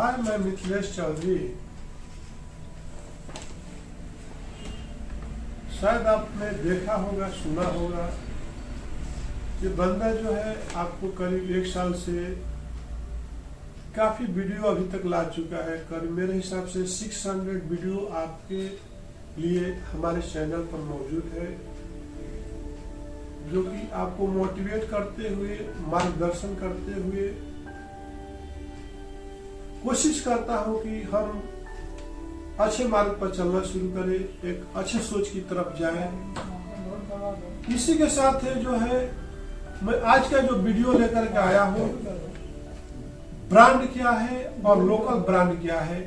हाय, मैं मिथिलेश चौधरी। शायद आपने देखा होगा, सुना होगा, ये बंदा जो है आपको करीब 1 साल से काफी वीडियो अभी तक ला चुका है। करीब मेरे हिसाब से 600 वीडियो आपके लिए हमारे चैनल पर मौजूद है, जो कि आपको मोटिवेट करते हुए, मार्गदर्शन करते हुए कोशिश करता हूं कि हम अच्छे मार्ग पर चलना शुरू करें, एक अच्छे सोच की तरफ जाएं। इसी के साथ है जो है मैं आज का जो वीडियो लेकर के आया हूं, ब्रांड क्या है और लोकल ब्रांड क्या है।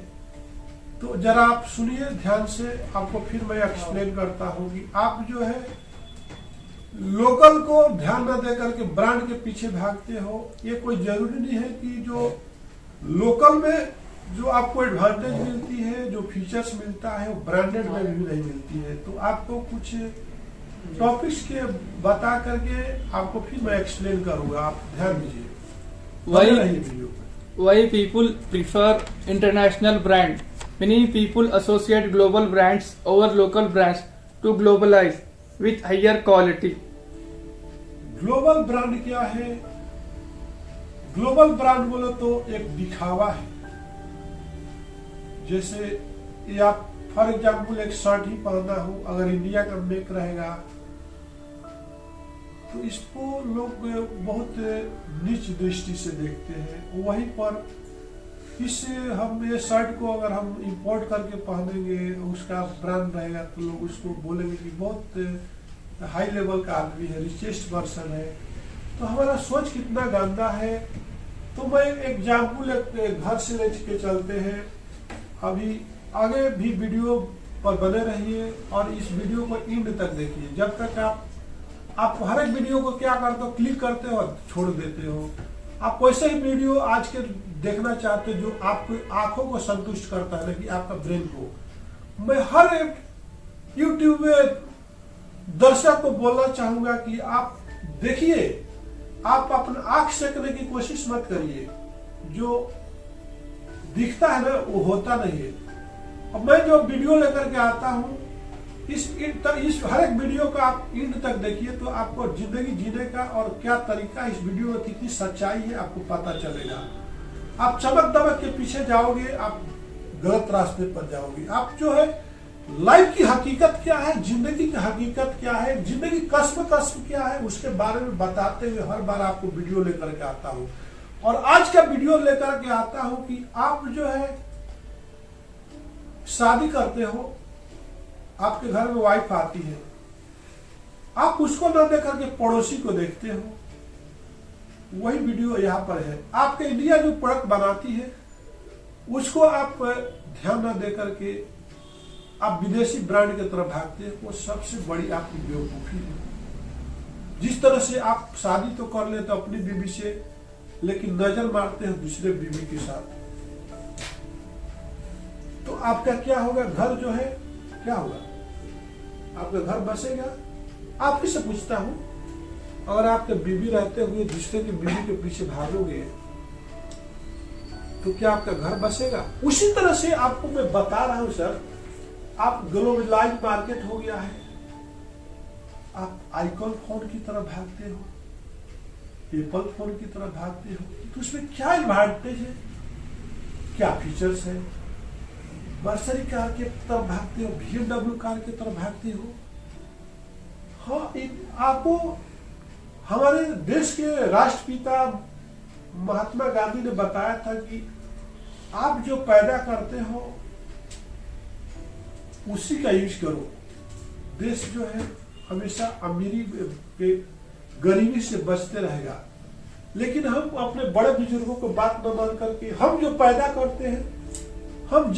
तो जरा आप सुनिए ध्यान से, आपको फिर मैं एक्सप्लेन करता हूं कि आप जो है लोकल को ध्यान न देकर के ब्रांड के पीछे भागते हो। ये कोई जरूरी नहीं है कि जो लोकल में जो आपको एडवांटेज मिलती है, जो फीचर्स मिलता है, वो ब्रांडेड में भी नहीं मिलती है। तो आपको कुछ टॉपिक्स के बता करके आपको फिर मैं एक्सप्लेन करूंगा, आप ध्यान दीजिए। Why people prefer international brand? Many people associate global brands over local brands to globalize with higher quality. Global brand क्या है? ग्लोबल ब्रांड बोलो तो एक दिखावा है। जैसे ये आप फॉर एग्जाम्पल एक शर्ट ही पहना हो, अगर इंडिया का मेक रहेगा तो इसको लोग बहुत नीच दृष्टि से देखते हैं। वहीं पर हम ये शर्ट को अगर हम इंपोर्ट करके पहनेंगे, उसका ब्रांड रहेगा, तो लोग उसको बोलेंगे कि बहुत हाई लेवल का आदमी है, रिचेस्ट पर्सन है। तो हमारा सोच कितना गंदा है। तो मैं एग्जाम्पल एक घर से ले के चलते हैं। अभी आगे भी वीडियो पर बने रहिए और इस वीडियो को एंड तक देखिए। जब तक आप हर एक वीडियो को क्या करते हो, क्लिक करते हो और छोड़ देते हो। आप वैसे ही वीडियो आज के देखना चाहते हो जो आपको आंखों को संतुष्ट करता है, ना कि आपका ब्रेन को। मैं हर एक यूट्यूब में दर्शक को बोलना चाहूंगा कि आप देखिए, आप अपना आंख सेकने की कोशिश मत करिए। जो दिखता है ना वो होता नहीं है। अब मैं जो वीडियो लेकर के आता हूँ, इस हर एक वीडियो का आप एंड तक देखिए तो आपको जिंदगी जीने का और क्या तरीका, इस वीडियो में कितनी सच्चाई है आपको पता चलेगा। आप चमक दमक के पीछे जाओगे, आप गलत रास्ते पर जाओगे। आप जो है लाइफ की हकीकत क्या है, जिंदगी की हकीकत क्या है, जिंदगी कस्म क्या है, उसके बारे में बताते हुए हर बार आपको वीडियो लेकर के आता हूँ। और आज का वीडियो लेकर के आता हूँ कि आप जो है शादी करते हो, आपके घर में वाइफ आती है, आप उसको न देकर के पड़ोसी को देखते हो। वही वीडियो यहाँ पर है। आपके इंडिया जो प्रोडक्ट बनाती है उसको आप ध्यान न देकर के आप विदेशी ब्रांड की तरफ भागते हैं। वो सबसे बड़ी आपकी बेवकूफी है। जिस तरह से आप शादी तो कर लेते अपनी बीवी से, लेकिन नजर मारते हैं दूसरे बीवी के साथ, तो आपका क्या होगा? घर जो है क्या होगा? आपका घर बसेगा? आप ही से पूछता हूं, अगर आपके बीवी रहते हुए दूसरे की बीवी के पीछे भागोगे तो क्या आपका घर बसेगा? उसी तरह से आपको मैं बता रहा हूं सर, आप ग्लोबलाइज मार्केट हो गया है। आप आईकॉन फोन की तरफ भागते हो, एप्पल फोन की तरफ भागते हो, तो उसमें क्या एडवांटेज है, क्या फीचर्स है? मर्सिडीज कार की तरफ भागते हो, BMW कार की तरफ भागते हो। हाँ, आपको हमारे देश के राष्ट्रपिता महात्मा गांधी ने बताया था कि आप जो पैदा करते हो उसी का यूज करो। देश जो है हमेशा अमीरी पे गरीबी से बचते रहेगा। लेकिन हम अपने बड़े बुजुर्गों को बात न मान करके हम जो पैदा करते हैं, हम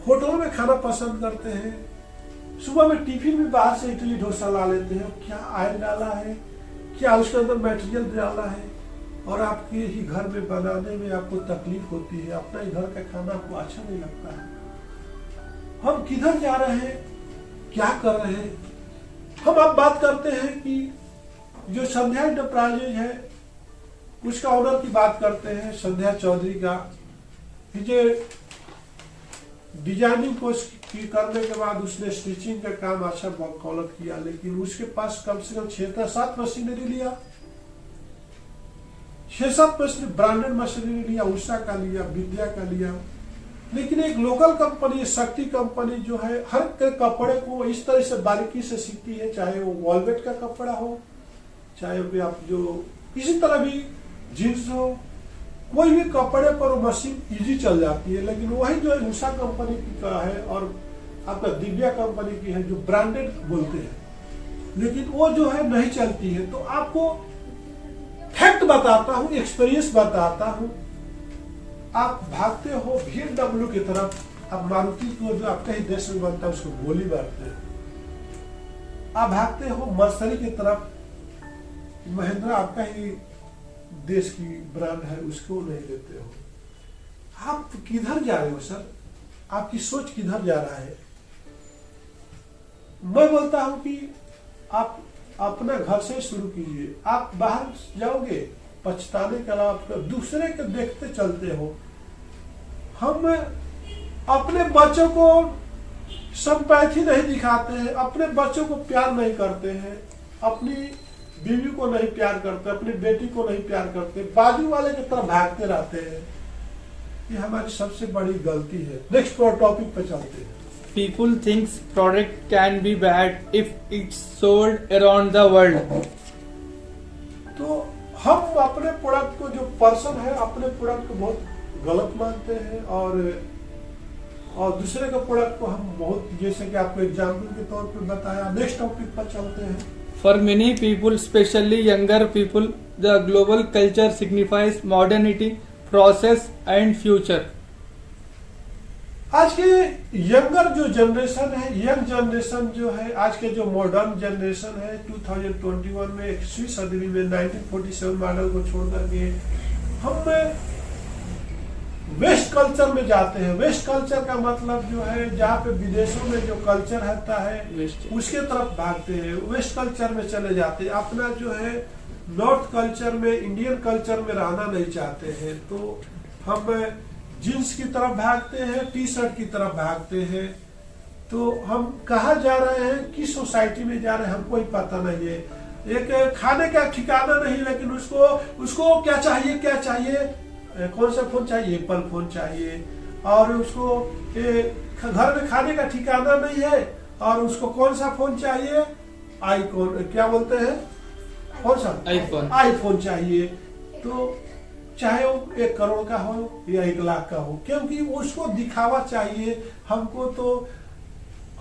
होटलों में खाना पसंद करते हैं। सुबह में टिफिन में बाहर से इडली डोसा ला लेते हैं। क्या आयल डाला है, क्या उसके अंदर मटेरियल डाला है, और आपके ही घर में बनाने में आपको तकलीफ होती है। अपना ही घर का खाना आपको अच्छा नहीं लगता है। हम किधर जा रहे हैं, क्या कर रहे हैं? हम अब बात करते हैं कि जो संध्या इंटरप्राइजेज है उसका ऑनर की बात करते हैं, संध्या चौधरी का। जो डिजाइनिंग कोर्स की करने के बाद उसने स्टिचिंग का काम अच्छा बकौलत किया, लेकिन उसके पास कम से कम 6-7 मशीनरी लिया, 6-7 मशीनरी ब्रांडेड मशीनरी लिया, उषा का लिया, विद्या का लिया। लेकिन एक लोकल कंपनी शक्ति कंपनी जो है हर कपड़े को इस तरह से बारीकी से सीखती है, चाहे वो वॉलवेट का कपड़ा हो, चाहे भी आप जो इसी तरह भी जींस हो, कोई भी कपड़े पर वो मशीन इजी चल जाती है। लेकिन वही जो है उषा कंपनी की का है और आपका दिव्या कंपनी की है जो ब्रांडेड बोलते हैं, लेकिन वो जो है नहीं चलती है। तो आपको फैक्ट बताता हूँ, एक्सपीरियंस बताता हूँ। आप भागते हो BMW की तरफ, आप मारुति को जो आपके ही देश में बनता है उसको गोली मारते हैं। आप भागते हो मर्सरी की तरफ, महिंद्रा आपका ही देश की ब्रांड है, उसको नहीं लेते हो। आप किधर जा रहे हो सर? आपकी सोच किधर जा रहा है? मैं बोलता हूं कि आप अपना घर से शुरू कीजिए। आप बाहर जाओगे पछताने के अलावा दूसरे के देखते चलते हो। हम अपने बच्चों को संपैथी नहीं दिखाते हैं, अपने बच्चों को प्यार नहीं करते हैं, अपनी बीवी को नहीं प्यार करते, अपनी बेटी को नहीं प्यार करते, बाजू वाले की तरफ भागते रहते हैं। ये हमारी सबसे बड़ी गलती है। नेक्स्ट टॉपिक पे चलते हैं। People thinks product can be bad if it's sold around the world. तो हम अपने प्रोडक्ट को, जो पर्सन है अपने प्रोडक्ट को बहुत गलत मानते हैं और दूसरे का प्रोडक्ट को हम बहुत, जैसे कि आपको एग्जाम्पल के तौर पर बताया। नेक्स्ट टॉपिक पर चलते हैं। For many people, especially younger people, the global culture signifies modernity, process and future. आज के यंगर जो जनरेशन है, यंग जनरेशन जो है, आज के जो मॉडर्न जनरेशन है 2021 में 21वीं सदी में 1947 मॉडल को छोड़ करके हम वेस्ट कल्चर में जाते हैं। वेस्ट कल्चर का मतलब जो है जहाँ पे विदेशों में जो कल्चर रहता है उसके तरफ भागते हैं, वेस्ट कल्चर में चले जाते हैं। अपना जो है नॉर्थ कल्चर में, इंडियन कल्चर में रहना नहीं चाहते हैं। तो हम जींस की तरफ भागते हैं, टी शर्ट की तरफ भागते हैं। तो हम कहाँ जा रहे हैं, किस सोसाइटी में जा रहे हैं, हमको ही पता नहीं है। एक खाने का ठिकाना नहीं, लेकिन उसको क्या चाहिए, कौन सा फोन चाहिए, एप्पल फोन चाहिए, और उसको घर में खाने का ठिकाना नहीं है और उसको कौन सा फोन चाहिए, क्या बोलते हैं, कौन सा आईफोन चाहिए। तो चाहे वो 1 करोड़ का हो या 1 लाख का हो, क्योंकि उसको दिखावा चाहिए। हमको तो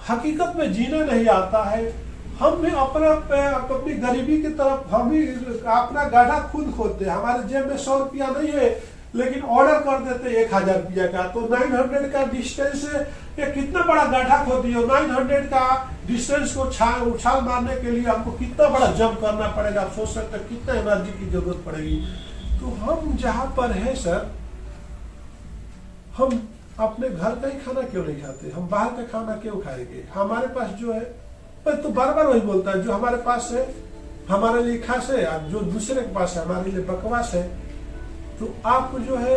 हकीकत में जीने नहीं आता है। हम भी अपनी गरीबी की तरफ हम भी अपना गड्ढा खुद खोदते हैं। हमारे जेब में 100 रुपया नहीं है, लेकिन ऑर्डर कर देते 1000 रुपया का। तो 900 का डिस्टेंस, ये कितना बड़ा गड्ढा खोद दिया। 900 का डिस्टेंस को उछाल मारने के लिए हमको कितना बड़ा जंप करना पड़ेगा। आप सोच सकते हैं कितना एनर्जी की जरूरत पड़ेगी। तो हम जहां पर है सर, हम अपने घर का ही खाना क्यों नहीं खाते, हम बाहर का खाना क्यों खाएंगे? हमारे पास जो है, मैं तो बार बार वही बोलता है, जो हमारे पास है हमारे लिए खास है, जो दूसरे के पास है हमारे लिए बकवास है। तो आप जो है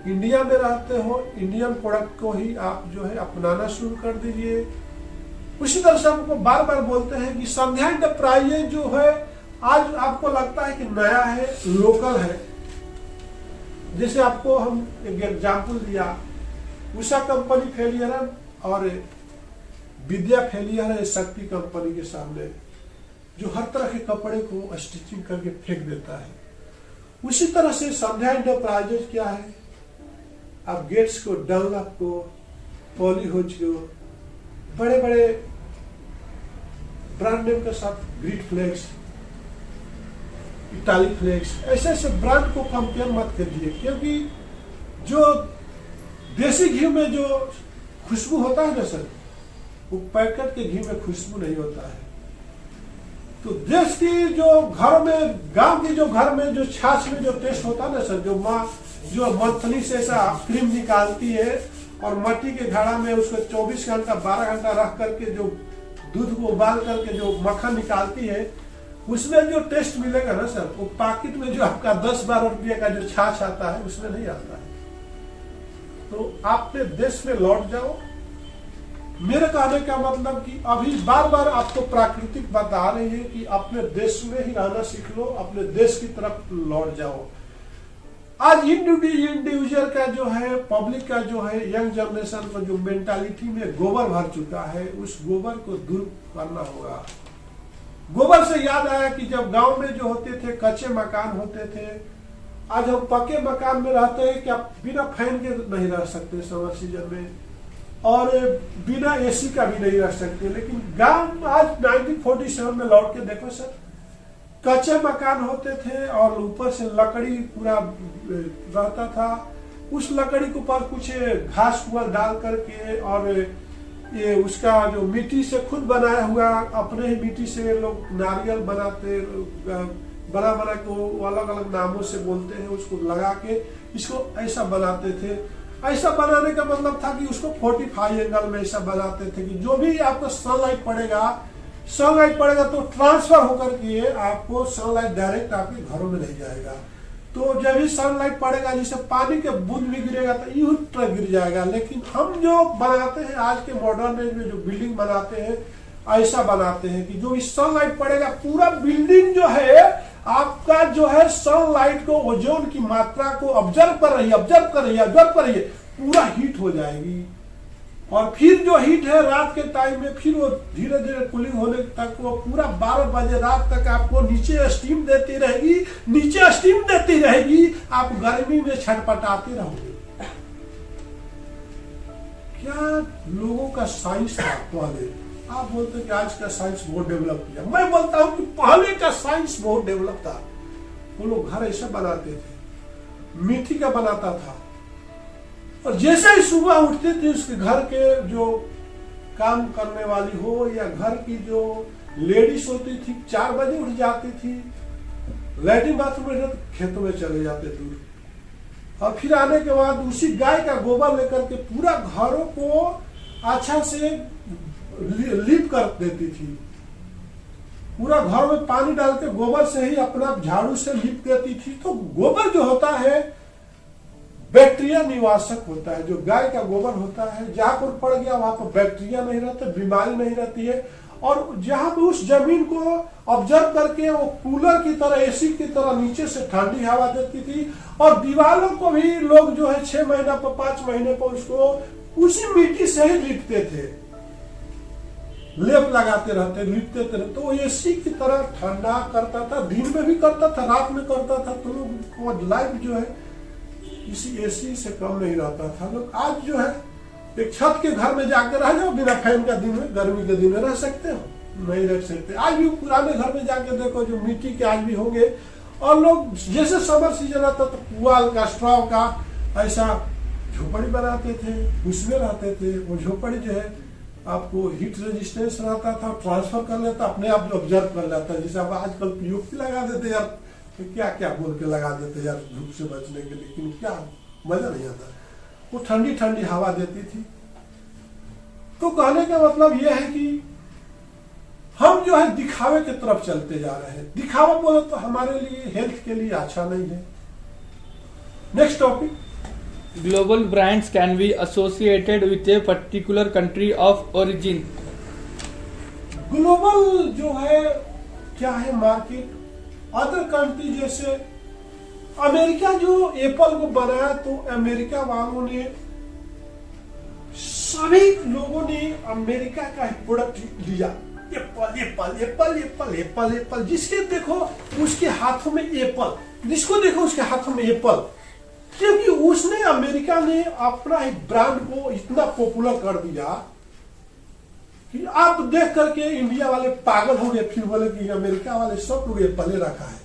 इंडिया में रहते हो, इंडियन प्रोडक्ट को ही आप जो है अपनाना शुरू कर दीजिए। उसी तरह से हमको बार बार बोलते हैं कि संध्या एंटरप्राइजेज जो है आज आपको लगता है कि नया है, लोकल है। जैसे आपको हम एक एग्जाम्पल दिया, उषा कंपनी फेलियर है और विद्या फेलियर है शक्ति कंपनी के सामने, जो हर तरह के कपड़े को स्टिचिंग करके फेंक देता है। उसी तरह से संध्या एंटरप्राइजेज क्या है, आप गेट्स को, डनलप को, पॉलीहोज को, बड़े बड़े ब्रांड नेम के साथ, ग्रीट फ्लेक्स, इटालिक फ्लेक्स, ऐसे ऐसे ब्रांड को कंपेयर मत करिए। क्योंकि जो देसी घी में जो खुशबू होता है ना सर, वो पैकेट के घी में खुशबू नहीं होता है। तो देश की जो घर में, गांव की जो घर में जो छाछ में जो टेस्ट होता है ना सर, जो माँ जो मंथली से ऐसा क्रीम निकालती है और मट्टी के घड़ा में उसको 24 घंटा 12 घंटा रख करके जो दूध को उबाल करके जो मक्खन निकालती है, उसमें जो टेस्ट मिलेगा ना सर, वो पैकेट में जो आपका 10-12 रुपये का जो छाछ आता है उसमें नहीं आता है। तो अपने देश में लौट जाओ। मेरे कहने का मतलब कि अभी बार बार आपको प्राकृतिक बता रही है कि अपने देश में ही रहना सीख लो, अपने देश की तरफ लौट जाओ। आज इंडिविजुअल का जो है, पब्लिक का जो है, यंग जनरेशन का जो मेंटालिटी में गोबर भर चुका है, उस गोबर को दूर करना होगा। गोबर से याद आया कि जब गांव में जो होते थे कच्चे मकान होते थे, आज हम पक्के मकान में रहते हैं, क्या बिना फैन के नहीं रह सकते समर सीजन में, और बिना एसी का भी नहीं रह सकते। लेकिन गांव आज 1947 में लौट के देखो सर, कच्चे मकान होते थे और ऊपर से लकड़ी पूरा रहता था। उस लकड़ी के ऊपर कुछ घास पुआल डाल करके और ये उसका जो मिट्टी से खुद बनाया हुआ, अपने ही मिट्टी से लोग नारियल बनाते, बना बना के वो अलग अलग नामों से बोलते हैं, उसको लगा के इसको ऐसा बनाते थे। ऐसा बनाने का मतलब था कि उसको 45 एंगल में ऐसा बनाते थे कि जो भी आपको सनलाइट पड़ेगा तो ट्रांसफर होकर के आपको सनलाइट डायरेक्ट आपके घरों में नहीं जाएगा। तो जब भी सनलाइट पड़ेगा, जैसे पानी के बूंद भी गिरेगा तो यूं तरह गिर जाएगा। लेकिन हम जो बनाते हैं आज के मॉडर्न एज में, जो बिल्डिंग बनाते हैं, ऐसा बनाते हैं कि जो भी सनलाइट पड़ेगा पूरा बिल्डिंग जो है आपका जो है सनलाइट को, ओजोन की मात्रा को ऑब्जर्व कर रही है, पूरा हीट हो जाएगी। और फिर जो हीट है रात के टाइम में, फिर वो धीरे धीरे कूलिंग होने तक वो पूरा 12 बजे रात तक आपको नीचे स्टीम देती रहेगी, आप गर्मी में छटपटाते रहोगे। क्या लोगों का साइंस था पहले। आप बोलते हैं कि आज का साइंस बहुत डेवलप किया, मैं बोलता हूं कि पहले का साइंस बहुत डेवलप था। वो लोग घर ऐसा बनाते थे, मिट्टी का बनाता था, और जैसे ही सुबह उठते थे उसके घर के जो काम करने वाली हो या घर की जो लेडीज होती थी 4 बजे उठ जाती थी, लैट्रिन बाथरूम में खेतों में चले जाते दूर, और फिर आने के बाद उसी गाय का गोबर लेकर के पूरा घरों को अच्छा से लीप कर देती थी। पूरा घर में पानी डाल के गोबर से ही अपना झाड़ू से लीप देती थी। तो गोबर जो होता है बैक्टीरिया निवासक होता है। जो गाय का गोबर होता है, जहां पर पड़ गया वहां पर बैक्टीरिया नहीं रहता, बीमारी नहीं रहती है, और जहां पर उस जमीन को ऑब्जर्व करके वो कूलर की तरह, एसी की तरह नीचे से ठंडी हवा देती थी। और दीवारों को भी लोग जो है 6 महीना पर 5 महीने पर उसको उसी मिट्टी से ही लिपते थे, लेप लगाते रहते, लिपते थे। तो एसी की तरह ठंडा करता था, दिन में भी करता था, रात में करता था। तो लोग लाइफ जो है किसी एसी से कम नहीं रहता था। लोग आज जो है एक छत के घर में जाकर रह जाओ, बिना फैन का दिन में, गर्मी के दिन में रह सकते हो, नहीं रह सकते। आज भी पुराने घर में जाके देखो, जो मिट्टी के आज भी होंगे, और लोग जैसे समर सीजन आता तो पुआल का, स्ट्रॉ का ऐसा झोपड़ी बनाते थे, उसमें रहते थे। वो झोपड़ी जो है आपको हीट रेजिस्टेंस रहता था, ट्रांसफर कर लेता, अपने आप जो ऑब्जर्व कर लेता। जैसे अब आजकल पीओपी लगा देते यार, तो क्या क्या बोल के लगा देते यार धूप से बचने के, लेकिन क्या मजा नहीं आता। वो ठंडी ठंडी हवा देती थी। तो कहने का मतलब यह है कि हम जो है दिखावे की तरफ चलते जा रहे हैं। दिखावा बोले तो हमारे लिए, हेल्थ के लिए अच्छा नहीं है। Next topic, Global brands can be associated with a particular country of origin. Global जो है क्या है मार्केट, अदर कंट्री जैसे अमेरिका जो एप्पल को बनाया, तो अमेरिका वालों ने, सभी लोगों ने अमेरिका का प्रोडक्ट लिया। Apple Apple Apple Apple Apple Apple, जिसके देखो उसके हाथों में एप्पल, जिसको देखो उसके हाथों में एप्पल, क्योंकि उसने, अमेरिका ने अपना ही ब्रांड को इतना पॉपुलर कर दिया कि आप देख करके इंडिया वाले पागल हो गए। फिर बोले कि अमेरिका वाले सब लोग एप्पल रखा है,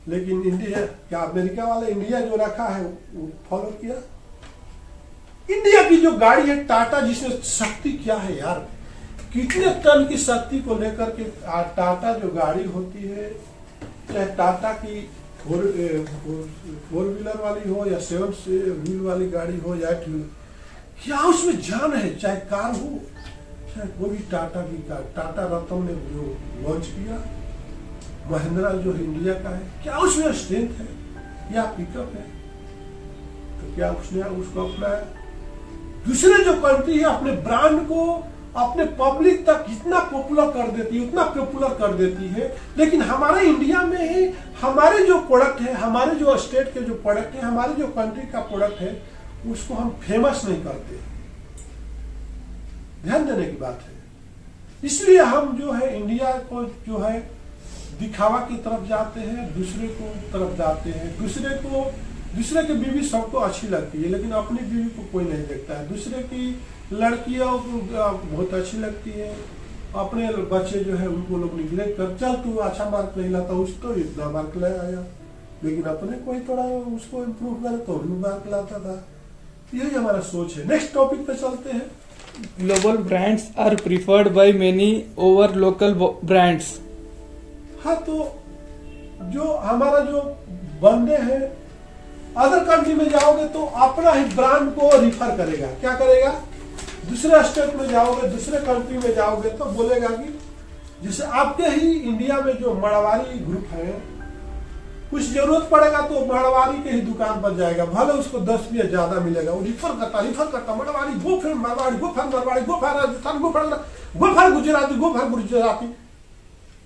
लेकिन इंडिया, क्या अमेरिका वाले इंडिया जो रखा है वो फॉलो किया। इंडिया की जो गाड़ी है टाटा, जिसमें शक्ति क्या है यार, कितने टन की शक्ति को लेकर के टाटा जो गाड़ी होती है, चाहे टाटा की 4 व्हीलर वाली हो या 7 व्हील वाली गाड़ी हो या 8 व्हील, क्या उसमें जान है। चाहे कार हो, चाहे कोई भी टाटा की कार, टाटा रत्न ने जो लॉन्च किया, महिंद्रा जो इंडिया का है, क्या उसमें स्ट्रेंथ है या पिकअप है। तो क्या उसने उसको अपनाया। दूसरे जो कंट्री है अपने ब्रांड को अपने पब्लिक तक इतना पॉपुलर कर देती है, उतना पॉपुलर कर देती है, लेकिन हमारे इंडिया में ही हमारे जो प्रोडक्ट है, हमारे जो स्टेट के जो प्रोडक्ट है, हमारे जो कंट्री का प्रोडक्ट है, उसको हम फेमस नहीं करते। ध्यान देने की बात है। इसलिए हम जो है इंडिया को जो है दिखावा की तरफ जाते हैं, दूसरे को तरफ जाते हैं। दूसरे की बीवी सबको अच्छी लगती है, लेकिन अपनी बीवी को कोई नहीं देखता है। दूसरे की लड़कियां बहुत अच्छी लगती है, अपने बच्चे जो है उनको लोग निगलेक्ट कर, चल तू अच्छा मार्क नहीं लाता, उसको इतना मार्क ले आया, लेकिन अपने कोई थोड़ा उसको इम्प्रूव करे तो भी मार्क लाता था। यही हमारा सोच है। नेक्स्ट टॉपिक पे चलते हैं। Global brands are preferred by many over local brands. हाँ, तो जो हमारा जो बंदे हैं अदर कंट्री में जाओगे तो अपना ही ब्रांड को रिफर करेगा। क्या करेगा? दूसरे स्टेट में जाओगे, दूसरे कंट्री में जाओगे तो बोलेगा कि जैसे आपके ही इंडिया में जो मारवाड़ी ग्रुप है, कुछ जरूरत पड़ेगा तो मारवाड़ी के ही दुकान पर जाएगा, भले उसको 10 रुपया ज्यादा मिलेगा, वो रिफर करता मारवाड़ी, गो फिर मारवाड़ी, गो फिर मारवाड़ी, गो फिर राजस्थान, गो फिर गुजराती, गो फिर गुजराती।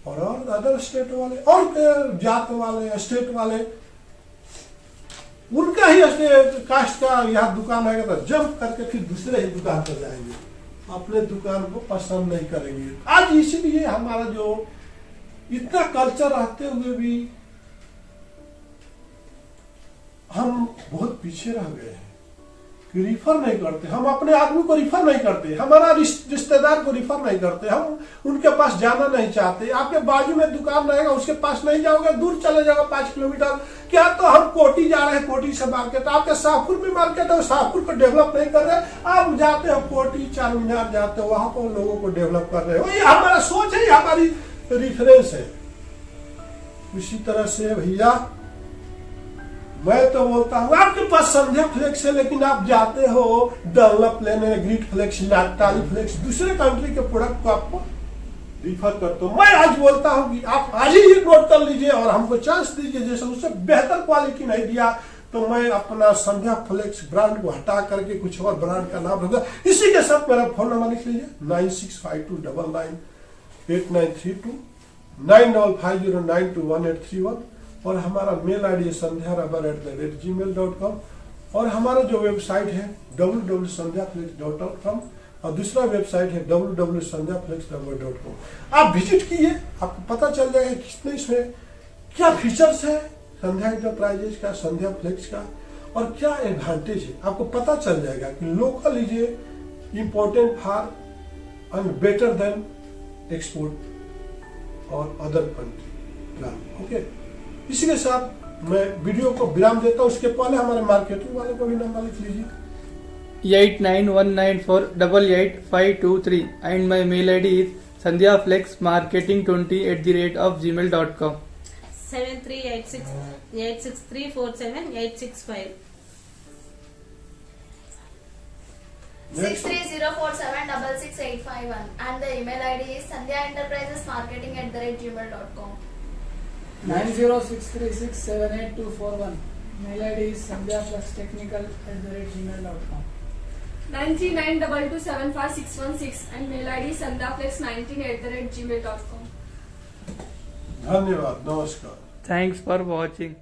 और अदर स्टेट वाले और जात वाले स्टेट वाले उनका ही कास्ट का यहाँ दुकान आएगा तो जंप करके फिर दूसरे ही दुकान पर जाएंगे, अपने दुकान को पसंद नहीं करेंगे। आज इसीलिए हमारा जो इतना कल्चर रहते हुए भी हम बहुत पीछे रह गए हैं कि रिफर नहीं करते। हम अपने आदमी को रिफर नहीं करते, हमारा रिश्तेदार को रिफर नहीं करते, हम उनके पास जाना नहीं चाहते। आपके बाजू में दुकान रहेगा, उसके पास नहीं जाओगे, दूर चले जाओगे 5 किलोमीटर। क्या तो हम कोटी जा रहे हैं, कोटी से मार्केट, आपके शाहपुर में मार्केट है, शाहपुर को डेवलप नहीं कर रहे, आप जाते हो कोटी, चार मीनार जाते हो, वहां पर लोगों को डेवलप कर रहे हो। ये हमारा सोच है, हमारी रिफरेंस है। इसी तरह से भैया मैं तो बोलता हूँ आपके पास संध्या फ्लेक्स है, लेकिन आप जाते हो डनलप लेने, ग्रीट फ्लेक्स, नाटाली फ्लेक्स, दूसरे कंट्री के प्रोडक्ट को आपको रिफर करते हो। मैं आज बोलता हूँ कि आप आज ही ये नोट कर लीजिए और हमको चांस दीजिए, जैसे उससे बेहतर क्वालिटी नहीं दिया तो मैं अपना संध्या फ्लेक्स ब्रांड को हटा करके कुछ और ब्रांड का नाम रखूंगा। इसी के साथ मेरा फोन नंबर लिख लीजिए 9652998932 9550921831 और हमारा मेल आईडी है sandhya@gmail.com और हमारा जो वेबसाइट है www.sandhyaflex.com और दूसरा वेबसाइट है www.sandhyaflex.com। आप विजिट कीजिए, आपको पता चल जाएगा कितने इसमें क्या फीचर्स है संध्या इंटरप्राइजेज का, संध्या फ्लेक्स का, और क्या एडवांटेज है। आपको पता चल जाएगा कि local is a important for and better than export और अदर कंट्री। ओके, इसी के साथ मैं वीडियो को विराम देता हूँ। उसके पहले हमारे मार्केटिंग वाले को भी नंबर लिख लीजिए 8919488523 and my mail ID is sandhyaflexmarketing20@gmail.com 738686347865 63047666851 and the email ID is sandhyaenterprisesmarketing@gmail.com 9063678241. Mail ID is sandhyaflextechnical@gmail.com 9392275616 and mail ID is sandhyaflex19@gmail.com. धन्यवाद, नमस्कार। Thanks for watching.